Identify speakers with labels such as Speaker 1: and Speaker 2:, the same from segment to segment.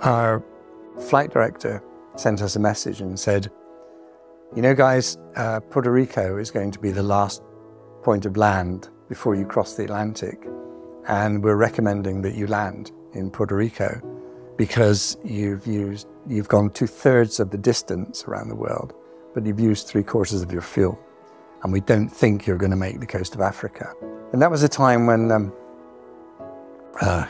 Speaker 1: Our flight director sent us a message and said, you know guys, Puerto Rico is going to be the last point of land before you cross the Atlantic, and we're recommending that you land in Puerto Rico because you've gone 2/3 of the distance around the world, but you've used 3/4 of your fuel, and we don't think you're going to make the coast of Africa. And that was a time when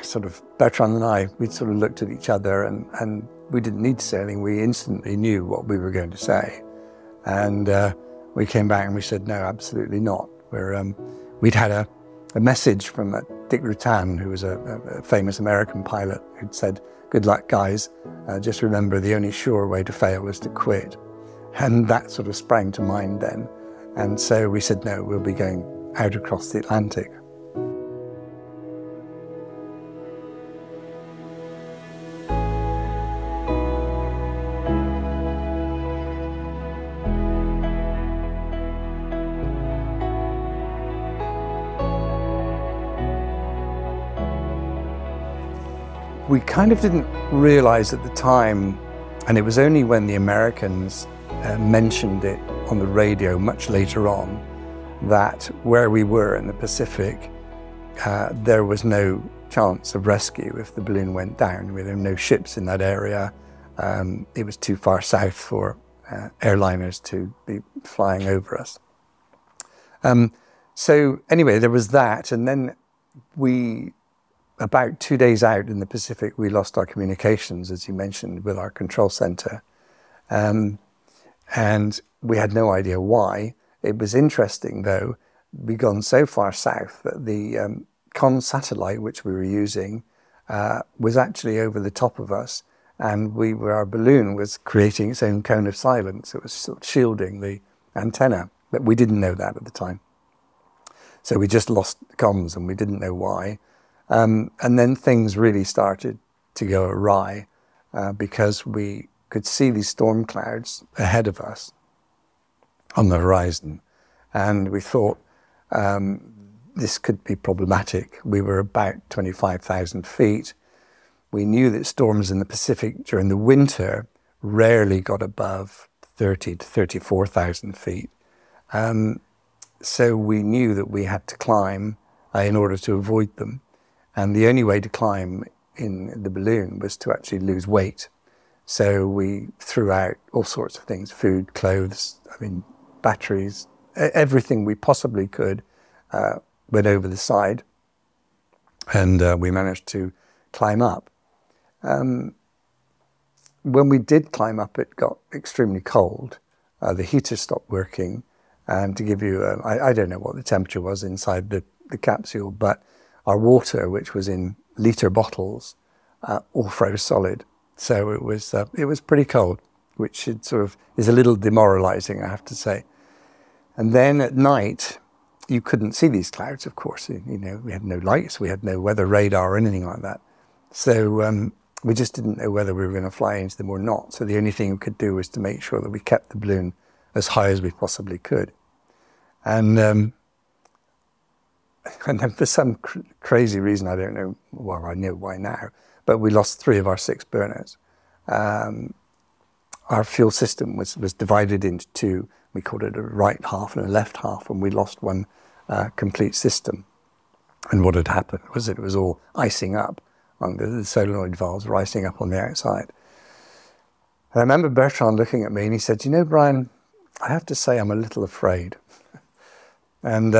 Speaker 1: sort of Bertrand and I, we sort of looked at each other and we didn't need to say anything. We instantly knew what we were going to say. And we came back and we said, no, absolutely not. We'd had a message from Dick Rutan, who was a famous American pilot, who'd said, good luck guys, just remember the only sure way to fail is to quit. And that sort of sprang to mind then. And so we said, no, we'll be going out across the Atlantic. We kind of didn't realize at the time, and it was only when the Americans mentioned it on the radio much later on, that where we were in the Pacific, there was no chance of rescue if the balloon went down. There were no ships in that area. It was too far south for airliners to be flying over us. So anyway, there was that, and then about 2 days out in the Pacific, we lost our communications, as you mentioned, with our control center. And we had no idea why. It was interesting, though, we'd gone so far south that the satellite, which we were using, was actually over the top of us. And our balloon was creating its own cone of silence. It was sort of shielding the antenna, but we didn't know that at the time. So we just lost comms and we didn't know why. And then things really started to go awry because we could see these storm clouds ahead of us on the horizon. And we thought this could be problematic. We were about 25,000 feet. We knew that storms in the Pacific during the winter rarely got above 30 to 34,000 feet. So we knew that we had to climb in order to avoid them. And the only way to climb in the balloon was to actually lose weight. So we threw out all sorts of things, food, clothes, batteries, everything we possibly could went over the side. And we managed to climb up. When we did climb up, it got extremely cold. The heater stopped working. And to give you, I don't know what the temperature was inside the capsule, but our water, which was in litre bottles, all froze solid. So it was pretty cold, which is a little demoralizing, I have to say. And then at night, you couldn't see these clouds, of course. We had no lights, we had no weather radar or anything like that. So we just didn't know whether we were going to fly into them or not. So the only thing we could do was to make sure that we kept the balloon as high as we possibly could. And then for some crazy reason, I don't know, well, I know why now, but we lost 3 of our 6 burners. Our fuel system was divided into 2. We called it a right half and a left half, and we lost one complete system. And what had happened was it was all icing up on the solenoid valves were icing up on the outside. And I remember Bertrand looking at me and he said, you know, Brian, I have to say I'm a little afraid. And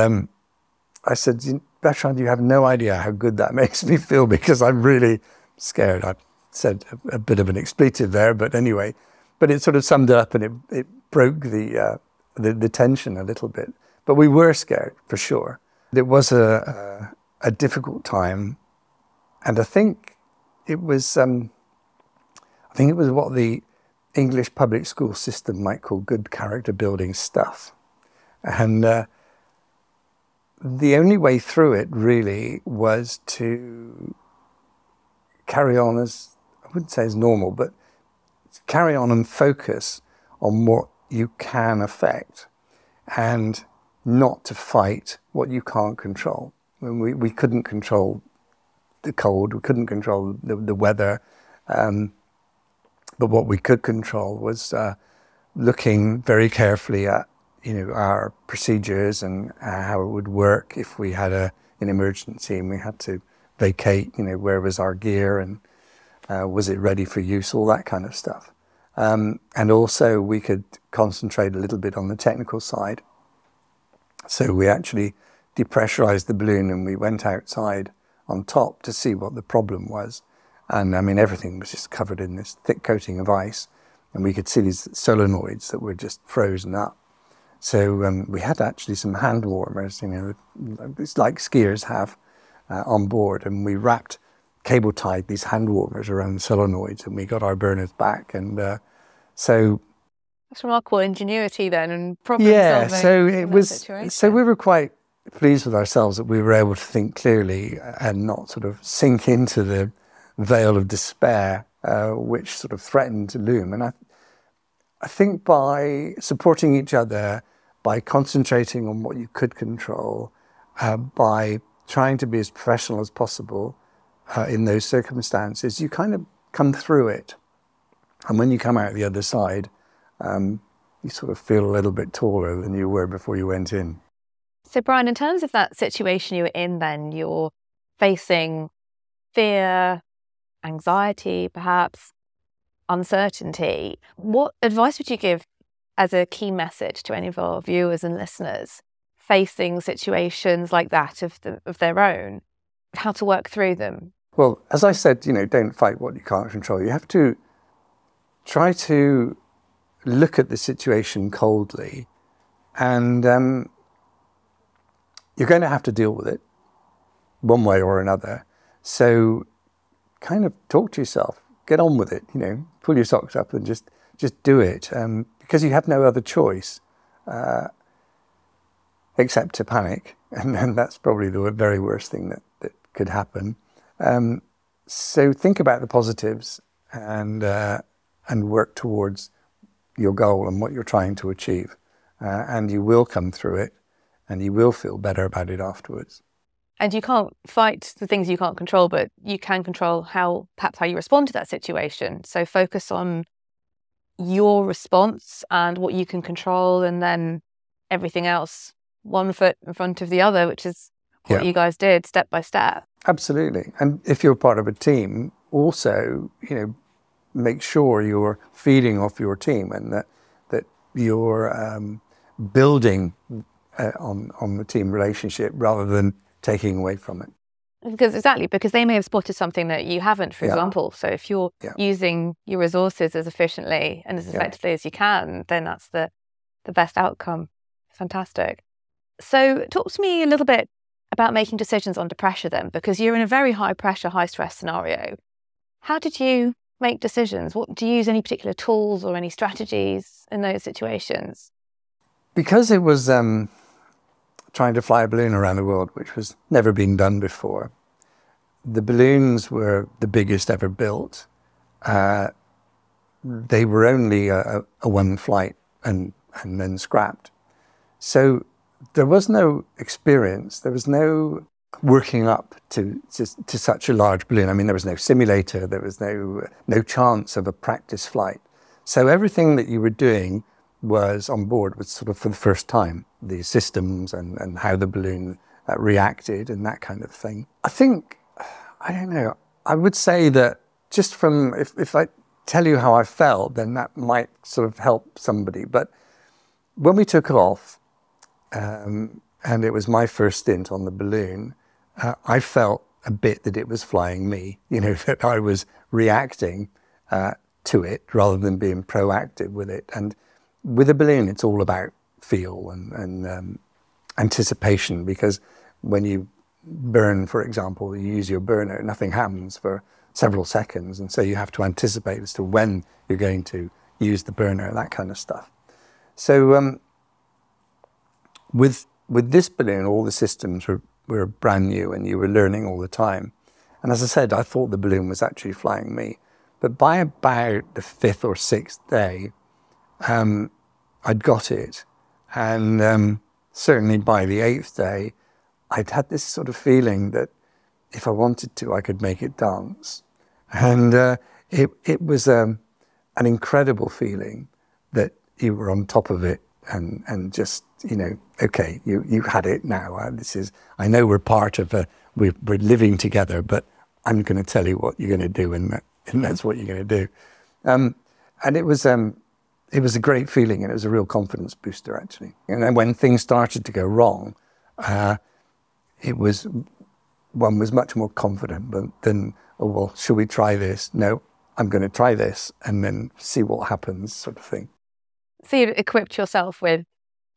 Speaker 1: I said, Bertrand, you have no idea how good that makes me feel because I'm really scared. I said a bit of an expletive there, but anyway, but it sort of summed it up and it broke the tension a little bit. But we were scared, for sure. It was a difficult time, and I think it was what the English public school system might call good character building stuff. And the only way through it really was to carry on as, I wouldn't say as normal, but carry on and focus on what you can affect and not to fight what you can't control. I mean, we couldn't control the cold, we couldn't control the weather, But what we could control was looking very carefully at, our procedures and how it would work if we had an emergency and we had to vacate, where was our gear and was it ready for use, all that kind of stuff. And also we could concentrate a little bit on the technical side. So we actually depressurized the balloon and we went outside on top to see what the problem was. And I mean, everything was just covered in this thick coating of ice, and we could see these solenoids that were just frozen up. So we had actually some hand warmers, it's like skiers have on board, and we cable tied these hand warmers around the solenoids, and we got our burners back. And so
Speaker 2: that's remarkable ingenuity then, and problem
Speaker 1: solving.
Speaker 2: Yeah,
Speaker 1: so it was. So we were quite pleased with ourselves that we were able to think clearly and not sort of sink into the veil of despair, which sort of threatened to loom. And I think by supporting each other, by concentrating on what you could control, by trying to be as professional as possible in those circumstances, you kind of come through it. And when you come out the other side, you sort of feel a little bit taller than you were before you went in.
Speaker 2: So Brian, in terms of that situation you were in then, you're facing fear, anxiety, perhaps uncertainty. What advice would you give as a key message to any of our viewers and listeners facing situations like that of their own, how to work through them?
Speaker 1: Well, as I said, don't fight what you can't control. You have to try to look at the situation coldly, and you're going to have to deal with it one way or another. So kind of talk to yourself, get on with it, pull your socks up and just do it, because you have no other choice except to panic. And then that's probably the very worst thing that could happen. So think about the positives and work towards your goal and what you're trying to achieve. And you will come through it, and you will feel better about it afterwards.
Speaker 2: And you can't fight the things you can't control, but you can control how you respond to that situation. So focus on your response and what you can control, and then everything else, one foot in front of the other, which is what you guys did step by step.
Speaker 1: Absolutely. And if you're part of a team, also, make sure you're feeding off your team, and that you're building on the team relationship rather than taking away from it.
Speaker 2: Because they may have spotted something that you haven't, for example. So if you're using your resources as efficiently and as effectively as you can, then that's the best outcome. Fantastic. So talk to me a little bit about making decisions under pressure then, because you're in a very high pressure, high stress scenario. How did you make decisions? Do you use any particular tools or any strategies in those situations?
Speaker 1: Because it was trying to fly a balloon around the world, which was never been done before. The balloons were the biggest ever built. They were only a one flight and then scrapped. So there was no experience. There was no working up to such a large balloon. I mean, there was no simulator. There was no chance of a practice flight. So everything that you were doing was on board was sort of for the first time, the systems and how the balloon reacted and that kind of thing. I think, I don't know, I would say that just from, if I tell you how I felt, then that might sort of help somebody. But when we took off, and it was my first stint on the balloon, I felt a bit that it was flying me, that I was reacting to it rather than being proactive with it. And with a balloon, it's all about feel and anticipation, because when you burn, for example, you use your burner, nothing happens for several seconds. And so you have to anticipate as to when you're going to use the burner, that kind of stuff. So with this balloon, all the systems were brand new and you were learning all the time. And as I said, I thought the balloon was actually flying me. But by about the 5th or 6th day, I'd got it. And certainly by the 8th day, I'd had this sort of feeling that if I wanted to, I could make it dance. And it was a an incredible feeling that you were on top of it and just, you know, okay, you had it now. I know we're part of we're living together, but I'm going to tell you what you're going to do, and that's what you're going to do. And it was a great feeling, and it was a real confidence booster, actually. And then when things started to go wrong, one was much more confident than, oh, well, should we try this? No, I'm going to try this and then see what happens, sort of thing.
Speaker 2: So you equipped yourself with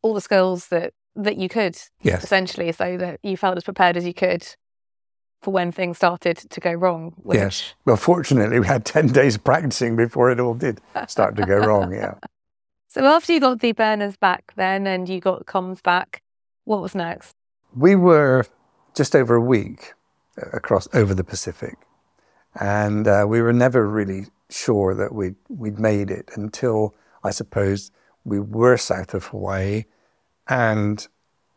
Speaker 2: all the skills that you could,
Speaker 1: yes,
Speaker 2: essentially, so that you felt as prepared as you could for when things started to go wrong.
Speaker 1: Yes. Well, fortunately, we had 10 days practicing before it all did start to go wrong, yeah.
Speaker 2: So after you got the burners back then and you got comms back, what was next?
Speaker 1: We were just over a week over the Pacific, and we were never really sure that we'd made it until, I suppose, we were south of Hawaii, and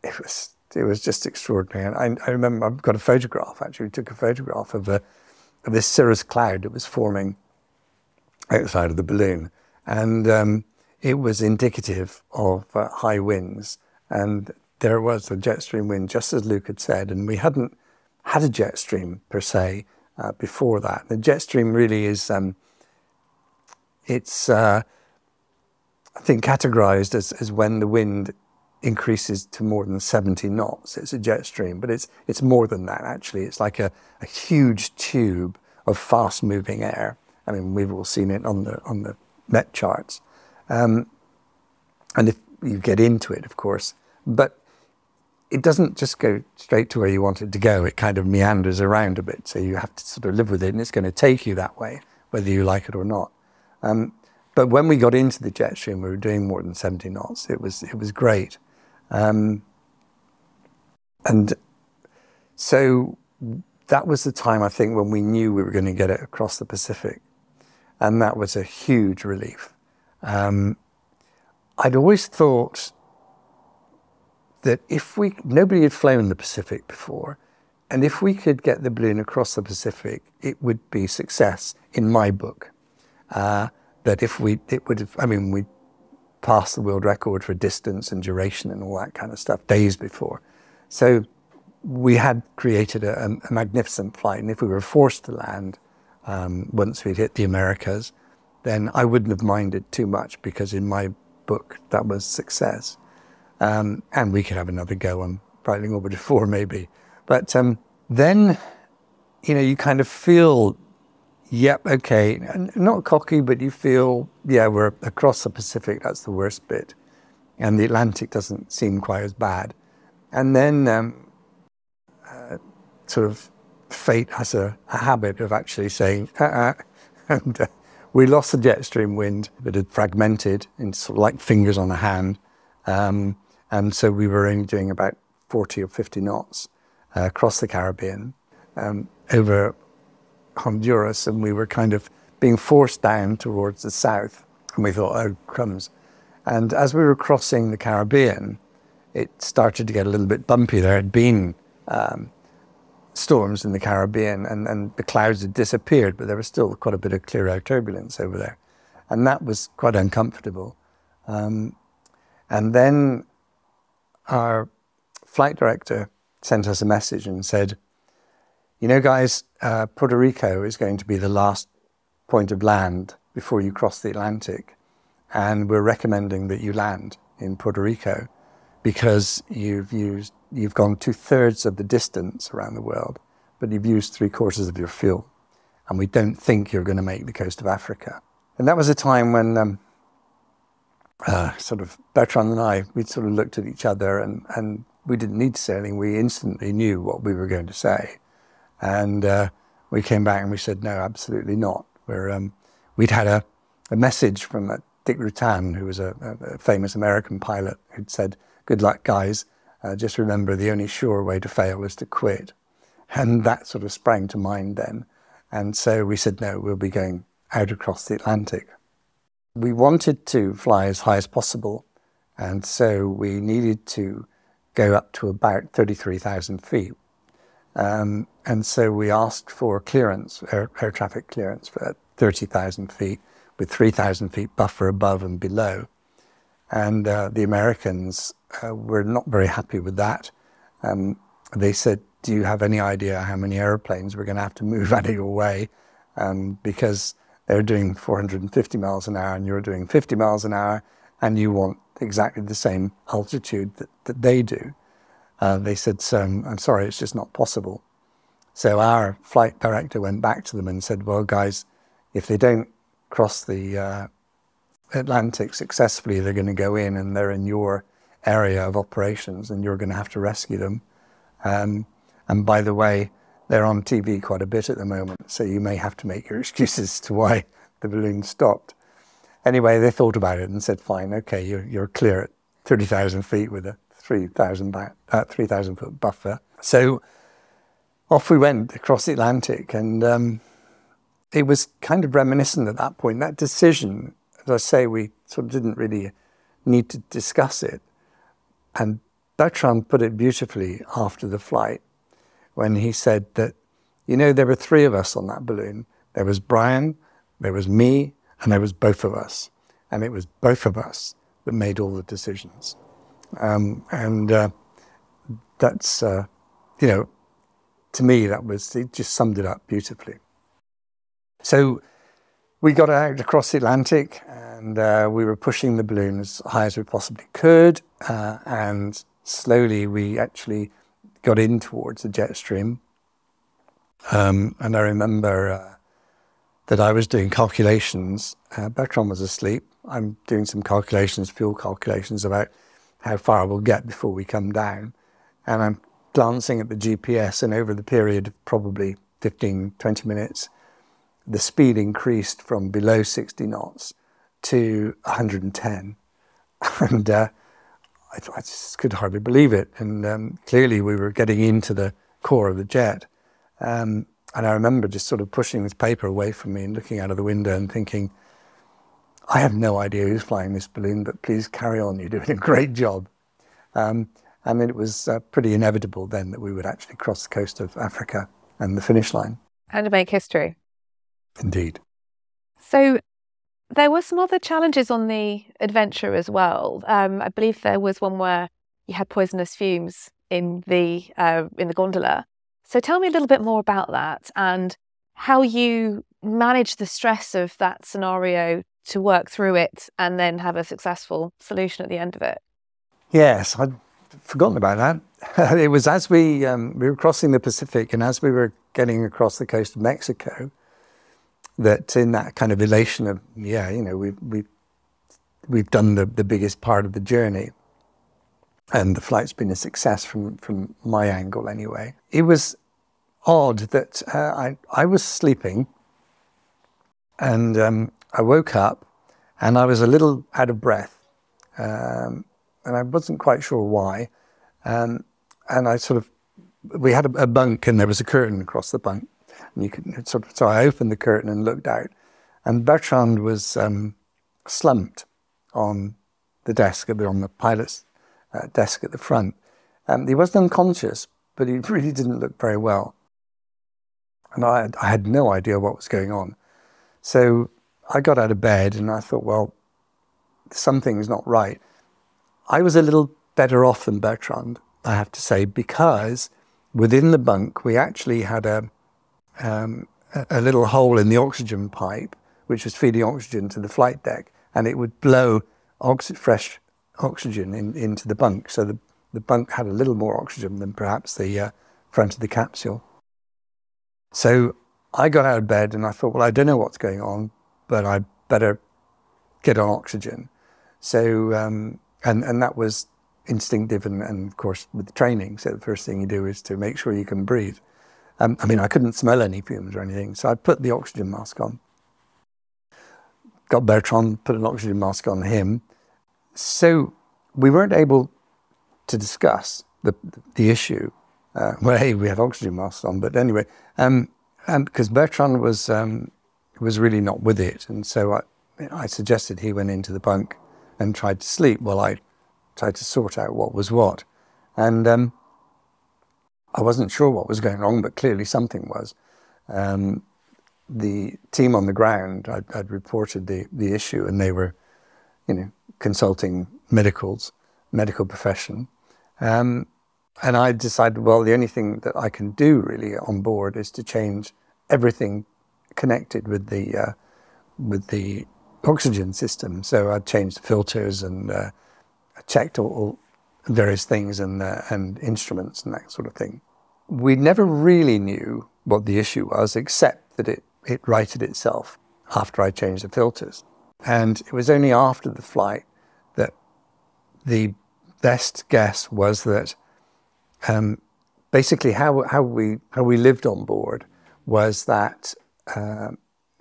Speaker 1: it was just extraordinary. And I remember, I've got a photograph, actually. We took a photograph of this cirrus cloud that was forming outside of the balloon. And it was indicative of high winds. And there was a jet stream wind, just as Luke had said. And we hadn't had a jet stream, per se, before that. The jet stream really is, it's, I think, categorized as when the wind increases to more than 70 knots. It's a jet stream, but it's more than that, actually. It's like a huge tube of fast-moving air. I mean, we've all seen it on the Met charts. And if you get into it, of course, but it doesn't just go straight to where you want it to go. It kind of meanders around a bit, so you have to sort of live with it, and it's going to take you that way, whether you like it or not. But when we got into the jet stream, we were doing more than 70 knots. It was great. And so that was the time, I think, when we knew we were going to get it across the Pacific. And that was a huge relief. I'd always thought that nobody had flown the Pacific before, and if we could get the balloon across the Pacific, it would be success in my book. That we passed the world record for distance and duration and all that kind of stuff days before. So we had created a magnificent flight, and if we were forced to land once we'd hit the Americas, then I wouldn't have minded too much, because in my book that was success. And we could have another go on Breitling Orbiter 4 maybe. But then, you know, you kind of feel, yep, okay, not cocky, but you feel, yeah, we're across the Pacific, that's the worst bit. And the Atlantic doesn't seem quite as bad. And then sort of fate has a habit of actually saying, and we lost the jet stream wind that had fragmented in sort of like fingers on a hand. And so we were only doing about 40 or 50 knots across the Caribbean over Honduras, and we were kind of being forced down towards the south, and we thought, oh, crumbs. And as we were crossing the Caribbean, it started to get a little bit bumpy. There had been storms in the Caribbean, and the clouds had disappeared, but there was still quite a bit of clear air turbulence over there. And that was quite uncomfortable. And then our flight director sent us a message and said, you know, guys, Puerto Rico is going to be the last point of land before you cross the Atlantic. And we're recommending that you land in Puerto Rico because you've gone 2/3 of the distance around the world, but you've used 3/4 of your fuel. And we don't think you're going to make the coast of Africa. And that was a time when sort of Bertrand and I, we sort of looked at each other, and we didn't need to say anything. We instantly knew what we were going to say. And we came back and we said, no, absolutely not. We'd had a message from Dick Rutan, who was a famous American pilot, who'd said, good luck, guys. Just remember, the only sure way to fail is to quit. And that sort of sprang to mind then. And so we said, no, we'll be going out across the Atlantic. We wanted to fly as high as possible. And so we needed to go up to about 33,000 feet. And so we asked for clearance, air traffic clearance for 30,000 feet, with 3,000 feet buffer above and below. And the Americans were not very happy with that. They said, do you have any idea how many airplanes we're going to have to move out of your way? Because they're doing 450 miles an hour and you're doing 50 miles an hour, and you want exactly the same altitude that they do. They said, so I'm sorry, it's just not possible. So our flight director went back to them and said, well, guys, if they don't cross the Atlantic successfully, they're going to go in and they're in your area of operations and you're going to have to rescue them. And by the way, they're on TV quite a bit at the moment, so you may have to make your excuses to why the balloon stopped. Anyway, they thought about it and said, fine, okay, you're clear at 30,000 feet with a 3,000 foot buffer. So off we went across the Atlantic, and it was kind of reminiscent at that point. That decision, as I say, we sort of didn't really need to discuss it. And Bertrand put it beautifully after the flight when he said that, you know, there were three of us on that balloon. There was Brian, there was me, and there was both of us. And it was both of us that made all the decisions. That's, you know, to me, it just summed it up beautifully. So we got out across the Atlantic, and we were pushing the balloon as high as we possibly could. And slowly we actually got in towards the jet stream. And I remember that I was doing calculations. Bertrand was asleep. I'm doing some calculations, fuel calculations about how far we'll get before we come down. And I'm glancing at the GPS, and over the period of probably 15, 20 minutes, the speed increased from below 60 knots to 110. And I just could hardly believe it. And clearly we were getting into the core of the jet. And I remember just sort of pushing this paper away from me and looking out of the window and thinking, I have no idea who's flying this balloon, but please carry on, you're doing a great job. And it was pretty inevitable then that we would actually cross the coast of Africa and the finish line.
Speaker 2: And make history.
Speaker 1: Indeed.
Speaker 2: So there were some other challenges on the adventure as well. I believe there was one where you had poisonous fumes in the gondola. So tell me a little bit more about that and how you managed the stress of that scenario to work through it and then have a successful solution at the end of it.
Speaker 1: Yes, I'd forgotten about that. It was as we were crossing the Pacific, and as we were getting across the coast of Mexico, that in that kind of elation of, yeah, you know, we've done the biggest part of the journey, and the flight's been a success from my angle anyway. It was odd that I was sleeping, and I woke up and I was a little out of breath, and I wasn't quite sure why. And I we had a bunk, and there was a curtain across the bunk. And you could so I opened the curtain and looked out, and Bertrand was slumped on the desk, on the pilot's desk at the front. He wasn't unconscious, but he really didn't look very well. And I had no idea what was going on. So I got out of bed and I thought, well, something's not right. I was a little better off than Bertrand, I have to say, because within the bunk we actually had a little hole in the oxygen pipe, which was feeding oxygen to the flight deck, and it would blow fresh oxygen into the bunk. So the bunk had a little more oxygen than perhaps the front of the capsule. So I got out of bed and I thought, well, I don't know what's going on, but I better get on oxygen. So, and that was instinctive and of course with the training. So the first thing you do is to make sure you can breathe. I mean, I couldn't smell any fumes or anything, so I put the oxygen mask on. Got Bertrand, put an oxygen mask on him. So we weren't able to discuss the issue. Well, hey, we had oxygen masks on, but anyway, because Bertrand was really not with it, and so I suggested he went into the bunk and tried to sleep while I tried to sort out what was what. And I wasn't sure what was going wrong, but clearly something was. the team on the ground, I'd reported the issue, and they were, consulting medical profession. And I decided, well, the only thing that I can do really on board is to change everything connected with the oxygen system. So I changed the filters, and I checked all various things, and instruments and that sort of thing. We never really knew what the issue was, except that it righted itself after I changed the filters. And it was only after the flight that the best guess was that basically how we lived on board was that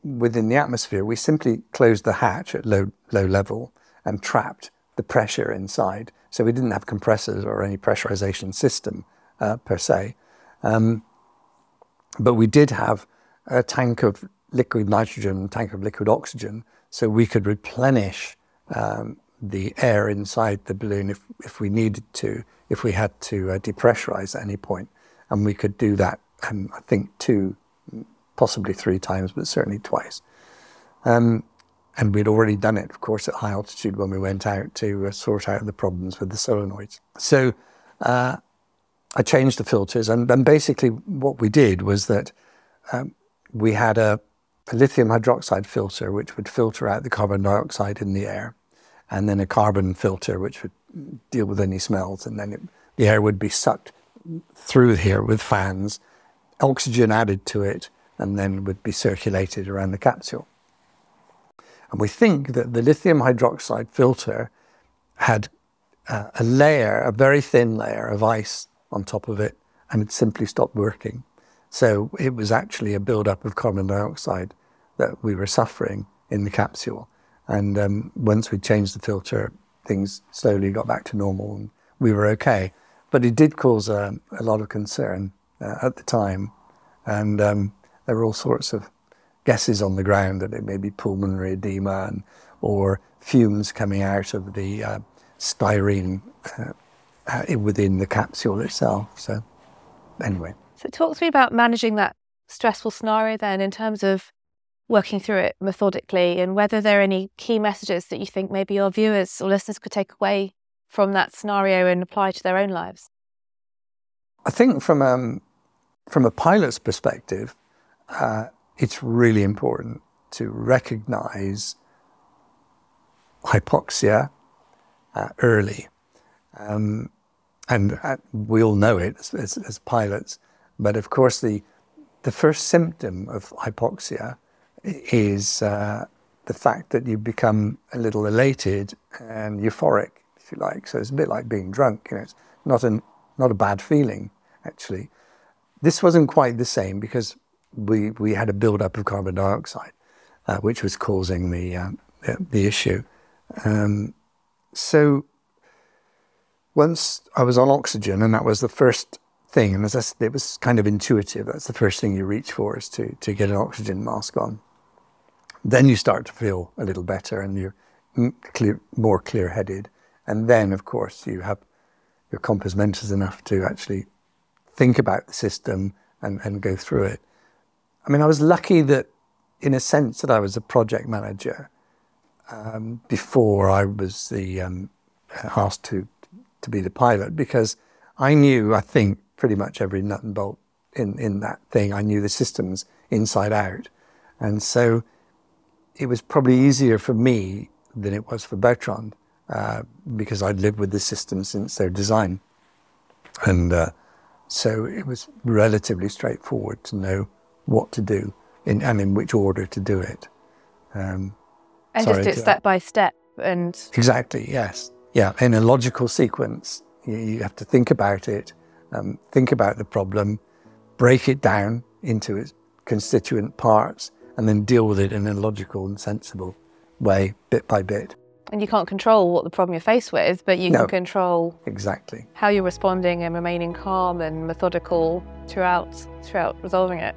Speaker 1: within the atmosphere, we simply closed the hatch at low level and trapped the pressure inside. So we didn't have compressors or any pressurization system per se. But we did have a tank of liquid nitrogen, a tank of liquid oxygen, so we could replenish the air inside the balloon if we needed to, if we had to depressurize at any point. And we could do that, I think 2, possibly 3 times, but certainly twice. And we'd already done it, of course, at high altitude when we went out to sort out the problems with the solenoids. So I changed the filters, and basically what we did was that we had a lithium hydroxide filter which would filter out the carbon dioxide in the air, and then a carbon filter which would deal with any smells, and then the air would be sucked through here with fans, oxygen added to it, and then would be circulated around the capsule. And we think that the lithium hydroxide filter had a very thin layer of ice on top of it, and it simply stopped working. So it was actually a buildup of carbon dioxide that we were suffering in the capsule. And once we changed the filter, things slowly got back to normal and we were okay. But it did cause a lot of concern at the time. And there were all sorts of guesses on the ground that it may be pulmonary edema or fumes coming out of the styrene within the capsule itself. So anyway.
Speaker 2: So talk to me about managing that stressful scenario then, in terms of working through it methodically, and whether there are any key messages that you think maybe your viewers or listeners could take away from that scenario and apply to their own lives.
Speaker 1: I think from a pilot's perspective, it's really important to recognize hypoxia early. And we all know it as pilots, but of course the first symptom of hypoxia is the fact that you become a little elated and euphoric, if you like. So it's a bit like being drunk. It's not a bad feeling, actually. This wasn't quite the same because we had a build-up of carbon dioxide, which was causing the issue. So once I was on oxygen, and that was the first thing, and as I said, it was kind of intuitive. That's the first thing you reach for, is to get an oxygen mask on. Then you start to feel a little better, and you're more clear-headed. And then, of course, you have your compass mentis enough to actually think about the system and go through it. I mean, I was lucky that, in a sense, that I was a project manager before I was asked to be the pilot, because I knew, I think, pretty much every nut and bolt in that thing. I knew the systems inside out. And so it was probably easier for me than it was for Bertrand, because I'd lived with the system since their design. And so it was relatively straightforward to know what to do and in which order to do it.
Speaker 2: And just do it step by step. And
Speaker 1: exactly, yes. Yeah, in a logical sequence. You have to think about it, think about the problem, break it down into its constituent parts, and then deal with it in a logical and sensible way, bit by bit.
Speaker 2: And you can't control what the problem you're faced with, but you can control
Speaker 1: exactly
Speaker 2: how you're responding and remaining calm and methodical throughout resolving it.